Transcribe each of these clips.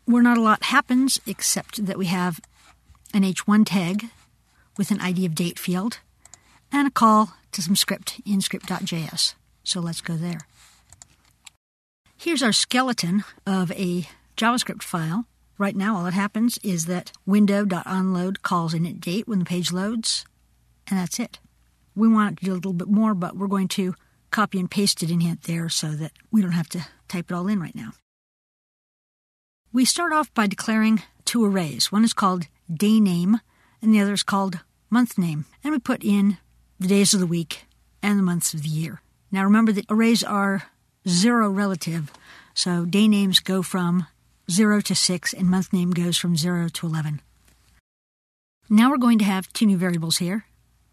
where not a lot happens except that we have an H1 tag with an ID of date field and a call to some script in script.js. So let's go there. Here's our skeleton of a JavaScript file. Right now, all that happens is that window.onload calls init date when the page loads, and that's it. We want it to do a little bit more, but we're going to copy and paste it in there so that we don't have to type it all in right now. We start off by declaring two arrays. One is called day name, and the other is called month name. And we put in the days of the week and the months of the year. Now remember that arrays are zero relative, so day names go from 0 to 6, and month name goes from 0 to 11. Now we're going to have two new variables here.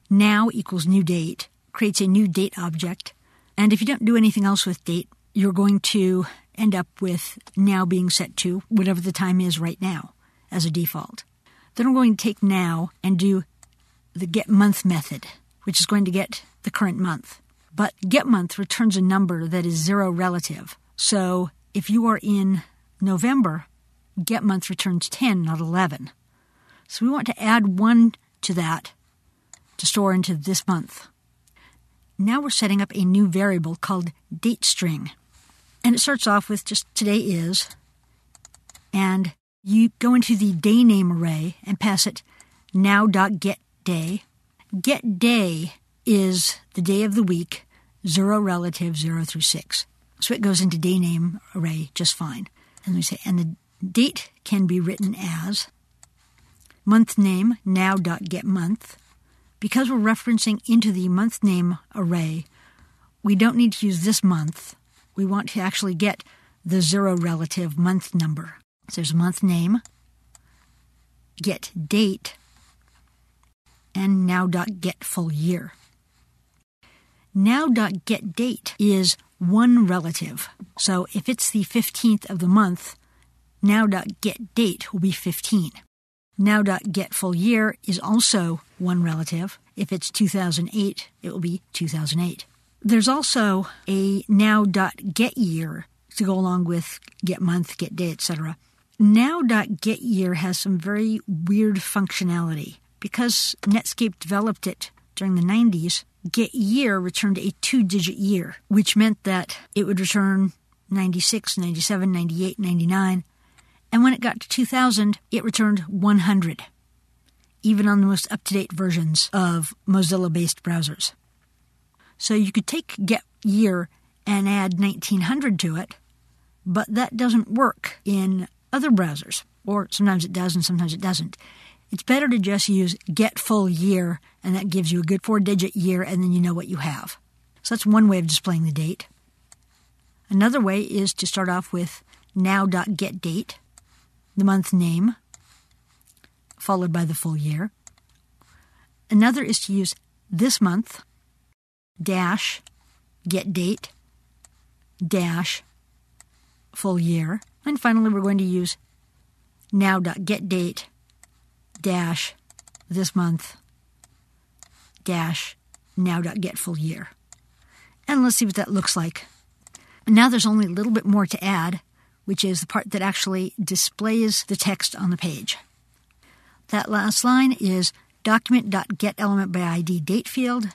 Now equals new date, creates a new date object. And if you don't do anything else with date, you're going to end up with now being set to whatever the time is right now as a default. Then we're going to take now and do the getMonth method, which is going to get the current month. But getMonth returns a number that is zero relative. So if you are in November, getMonth returns 10, not 11. So we want to add 1 to that to store into this month. Now we're setting up a new variable called dateString. And it starts off with just today is, and you go into the day name array and pass it now.getDay. GetDay is the day of the week, 0 relative, 0 through 6. So it goes into day name array just fine. And we say, and the date can be written as month name now.getMonth. Because we're referencing into the month name array, we don't need to use this month. We want to actually get the 0 relative month number. So there's month name, get date, and now.getFullYear. Now.getDate is 1 relative. So if it's the 15th of the month, now.getDate will be 15. Now.getFullYear is also 1 relative. If it's 2008, it will be 2008. There's also a now.getYear to go along with getMonth, getDay, etc. Now.getYear has some very weird functionality. Because Netscape developed it during the 90s, getYear returned a 2-digit year, which meant that it would return 96, 97, 98, 99, and when it got to 2000, it returned 100, even on the most up-to-date versions of Mozilla-based browsers. So you could take getYear and add 1900 to it, but that doesn't work in other browsers, or sometimes it does and sometimes it doesn't. It's better to just use getFullYear, and that gives you a good 4-digit year, and then you know what you have. So that's one way of displaying the date. Another way is to start off with now.getDate, the month name, followed by the full year. Another is to use this month, dash, getDate, dash, full year. And finally, we're going to use now.getDate, dash, this month, dash, now.getFullYear. And let's see what that looks like. And now there's only a little bit more to add, which is the part that actually displays the text on the page. That last line is document.getElementById date field,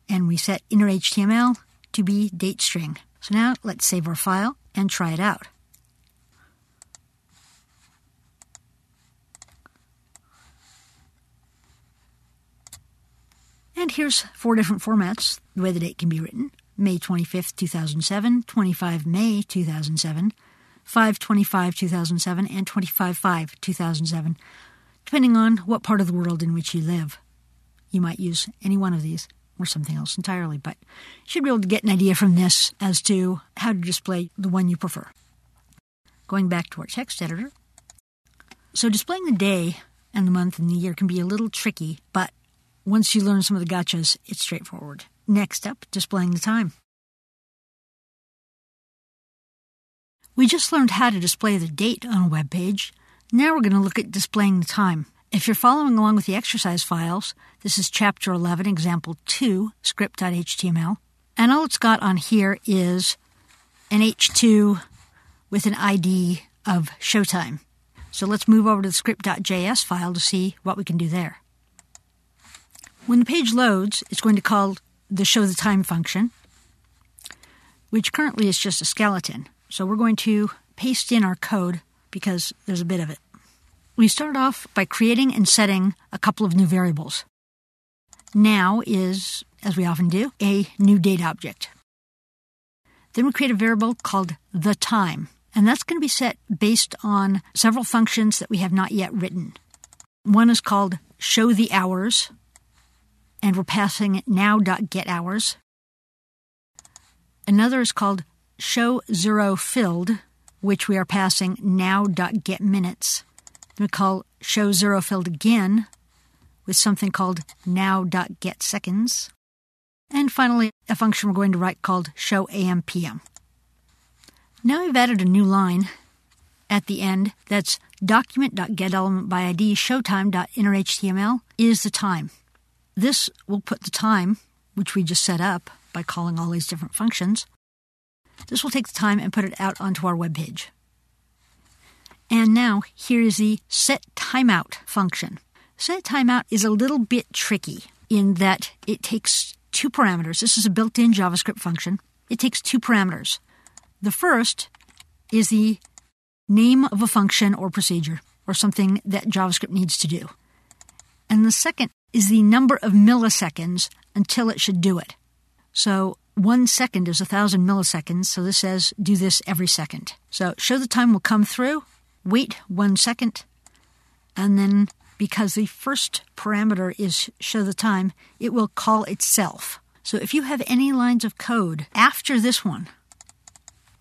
and we set inner HTML to be dateString. So now let's save our file and try it out. And here's 4 different formats, the way the date can be written. May 25th, 2007, 25 May 2007, 5/25, 2007, and 25/5, 2007, depending on what part of the world in which you live. You might use any one of these or something else entirely, but you should be able to get an idea from this as to how to display the one you prefer. Going back to our text editor. So displaying the day and the month and the year can be a little tricky, but once you learn some of the gotchas, it's straightforward. Next up, displaying the time. We just learned how to display the date on a web page. Now we're going to look at displaying the time. If you're following along with the exercise files, this is Chapter 11, Example 2, script.html. And all it's got on here is an H2 with an ID of showtime. So let's move over to the script.js file to see what we can do there. When the page loads, it's going to call the showTheTime function, which currently is just a skeleton. So we're going to paste in our code because there's a bit of it. We start off by creating and setting a couple of new variables. Now is, as we often do, a new date object. Then we create a variable called theTime, and that's going to be set based on several functions that we have not yet written. One is called showTheHours, and we're passing now.getHours. Another is called showZeroFilled, which we are passing now.getMinutes. Then we call showZeroFilled again with something called now.getSeconds. And finally, a function we're going to write called showAMPM. Now we've added a new line at the end that's document.getElementById showtime.innerHTML is the time. This will put the time, which we just set up by calling all these different functions. This will take the time and put it out onto our web page. And now here is the setTimeout function. SetTimeout is a little bit tricky in that it takes two parameters. This is a built-in JavaScript function. It takes two parameters. The first is the name of a function or procedure or something that JavaScript needs to do. And the second is the number of milliseconds until it should do it. So 1 second is 1,000 milliseconds, so this says do this every second. So showTheTime will come through, wait 1 second, and then because the first parameter is showTheTime, it will call itself. So if you have any lines of code after this one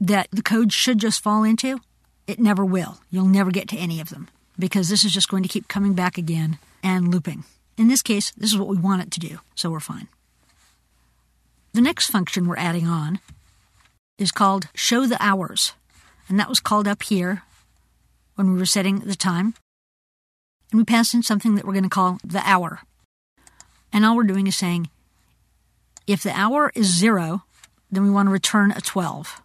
that the code should just fall into, it never will. You'll never get to any of them because this is just going to keep coming back again and looping. In this case, this is what we want it to do, so we're fine. The next function we're adding on is called showTheHours, and that was called up here when we were setting the time. And we pass in something that we're going to call the hour. And all we're doing is saying, if the hour is 0, then we want to return a 12.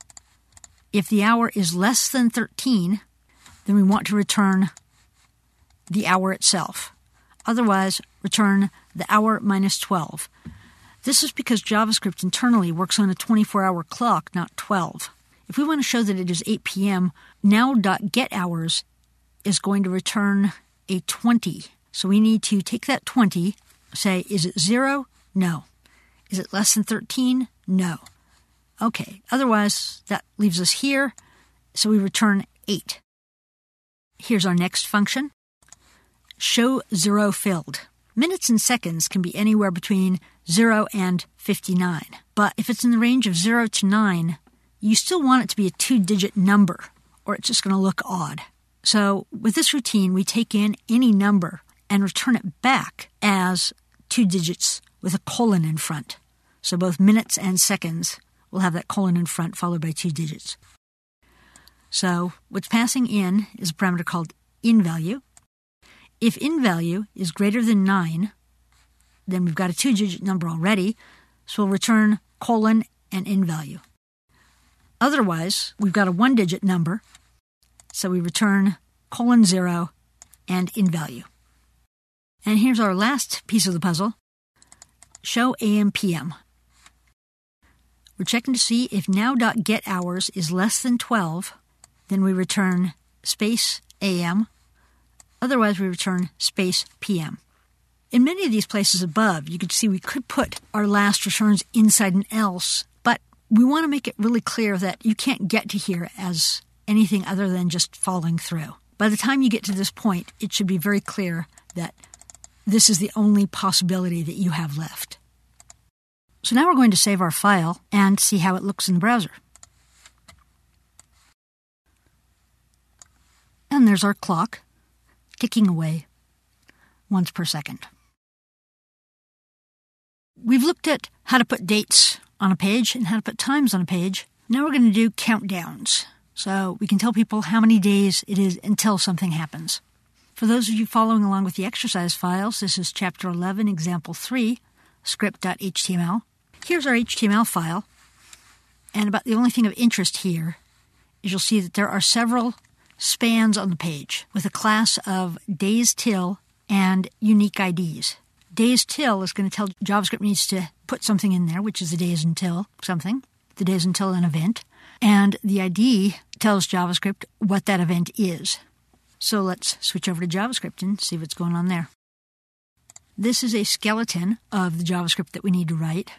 If the hour is less than 13, then we want to return the hour itself. Otherwise, return the hour minus 12. This is because JavaScript internally works on a 24-hour clock, not 12. If we want to show that it is 8 p.m., now.getHours is going to return a 20. So we need to take that 20, say, is it 0? No. Is it less than 13? No. Okay, otherwise that leaves us here, so we return 8. Here's our next function, showZeroFilled. Minutes and seconds can be anywhere between 0 and 59, but if it's in the range of 0 to 9, you still want it to be a 2-digit number, or it's just going to look odd. So with this routine, we take in any number and return it back as 2 digits with a colon in front. So both minutes and seconds will have that colon in front followed by 2 digits. So what's passing in is a parameter called inValue. If inValue is greater than 9, then we've got a 2-digit number already, so we'll return colon and inValue. Otherwise, we've got a 1-digit number, so we return colon 0 and inValue. And here's our last piece of the puzzle, showAMPM. We're checking to see if now.getHours is less than 12, then we return space AM. Otherwise, we return space PM. In many of these places above, you can see we could put our last returns inside an else, but we want to make it really clear that you can't get to here as anything other than just following through. By the time you get to this point, it should be very clear that this is the only possibility that you have left. So now we're going to save our file and see how it looks in the browser. And there's our clock ticking away once per second. We've looked at how to put dates on a page and how to put times on a page. Now we're going to do countdowns, so we can tell people how many days it is until something happens. For those of you following along with the exercise files, this is Chapter 11, Example 3, script.html. Here's our HTML file, and about the only thing of interest here is you'll see that there are several spans on the page with a class of days till and unique IDs. Days till is going to tell JavaScript needs to put something in there, which is the days until something, the days until an event. And the ID tells JavaScript what that event is. So let's switch over to JavaScript and see what's going on there. This is a skeleton of the JavaScript that we need to write.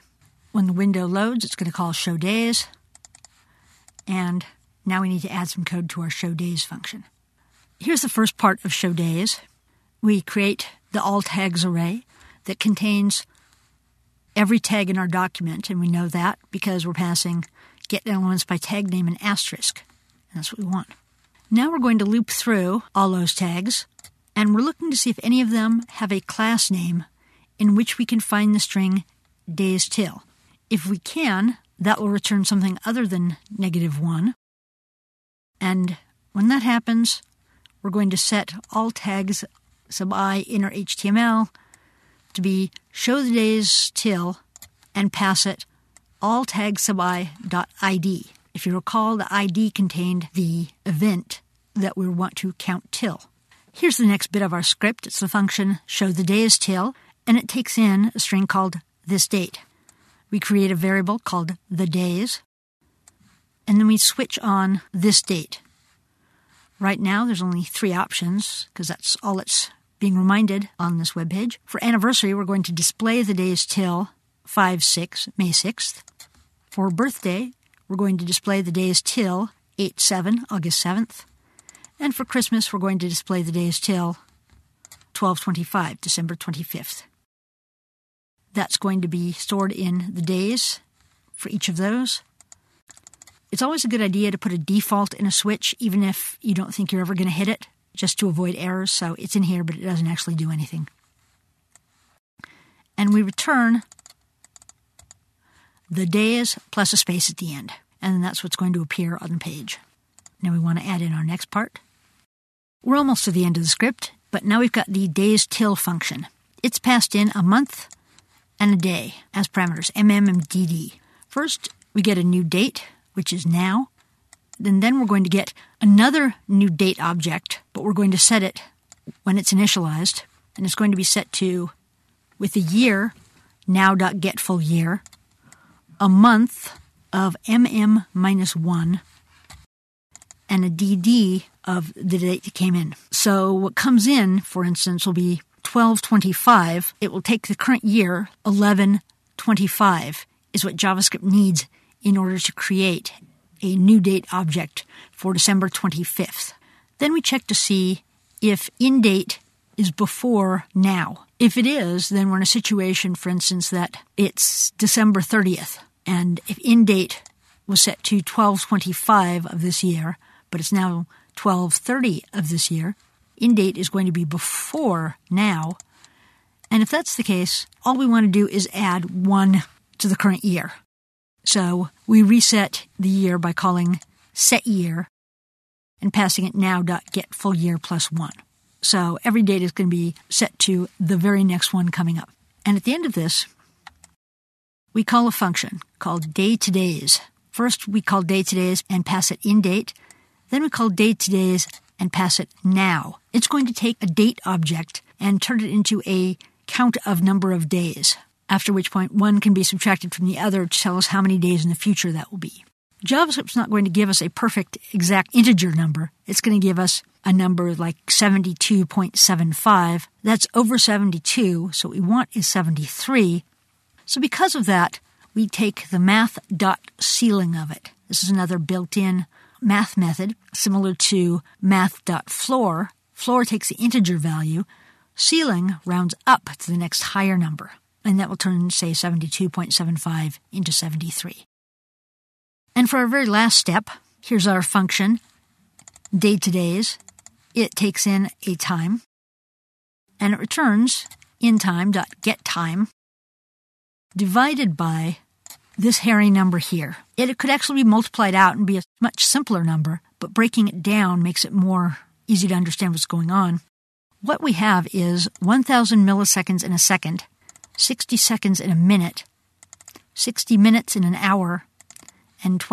When the window loads, it's going to call show days. And now we need to add some code to our show days function. Here's the first part of show days. We create the all tags array that contains every tag in our document, and we know that because we're passing get elements by tag name and asterisk. And that's what we want. Now we're going to loop through all those tags, and we're looking to see if any of them have a class name in which we can find the string days till. If we can, that will return something other than -1. And when that happens, we're going to set all tags sub I inner HTML to be show the days till and pass it all tags sub I dot ID. If you recall, the ID contained the event that we want to count till. Here's the next bit of our script. It's the function show the days till, and it takes in a string called this date. We create a variable called the days, and then we switch on this date. Right now, there's only 3 options because that's all it's being reminded on this web page. For anniversary, we're going to display the days till 5/6, May 6th. For birthday, we're going to display the days till 8/7, August 7th. And for Christmas, we're going to display the days till 12/25, December 25th. That's going to be stored in the days for each of those. It's always a good idea to put a default in a switch, even if you don't think you're ever going to hit it, just to avoid errors. So it's in here, but it doesn't actually do anything. And we return the days plus a space at the end. And that's what's going to appear on the page. Now we want to add in our next part. We're almost to the end of the script, but now we've got the days till function. It's passed in a month and a day as parameters, mm and dd. First, we get a new date, which is now. And then we're going to get another new date object, but we're going to set it when it's initialized. And it's going to be set to, with a year, now.getFullYear, a month of mm-1, and a dd of the date that came in. So what comes in, for instance, will be 12/25. It will take the current year, 11/25, is what JavaScript needs in order to create a new date object for December 25th. Then we check to see if InDate is before now. If it is, then we're in a situation, for instance, that it's December 30th. And if InDate was set to 12/25 of this year, but it's now 12/30 of this year, InDate is going to be before now. And if that's the case, all we want to do is add 1 to the current year. So we reset the year by calling setYear and passing it now.getFullYear plus 1. So every date is going to be set to the very next one coming up. And at the end of this, we call a function called dayTodays. First, we call dayTodays and pass it InDate. Then we call dayTodays and pass it now. It's going to take a date object and turn it into a count of number of days, after which point 1 can be subtracted from the other to tell us how many days in the future that will be. JavaScript's not going to give us a perfect exact integer number. It's going to give us a number like 72.75. That's over 72, so what we want is 73. So because of that, we take the math.ceiling of it. This is another built-in math method, similar to math.floor. Floor takes the integer value. Ceiling rounds up to the next higher number, and that will turn, say, 72.75 into 73. And for our very last step, here's our function, dayTodays. It takes in a time, and it returns inTime.getTime divided by this hairy number here. It could actually be multiplied out and be a much simpler number, but breaking it down makes it more easy to understand what's going on. What we have is 1,000 milliseconds in a second, 60 seconds in a minute, 60 minutes in an hour, and 20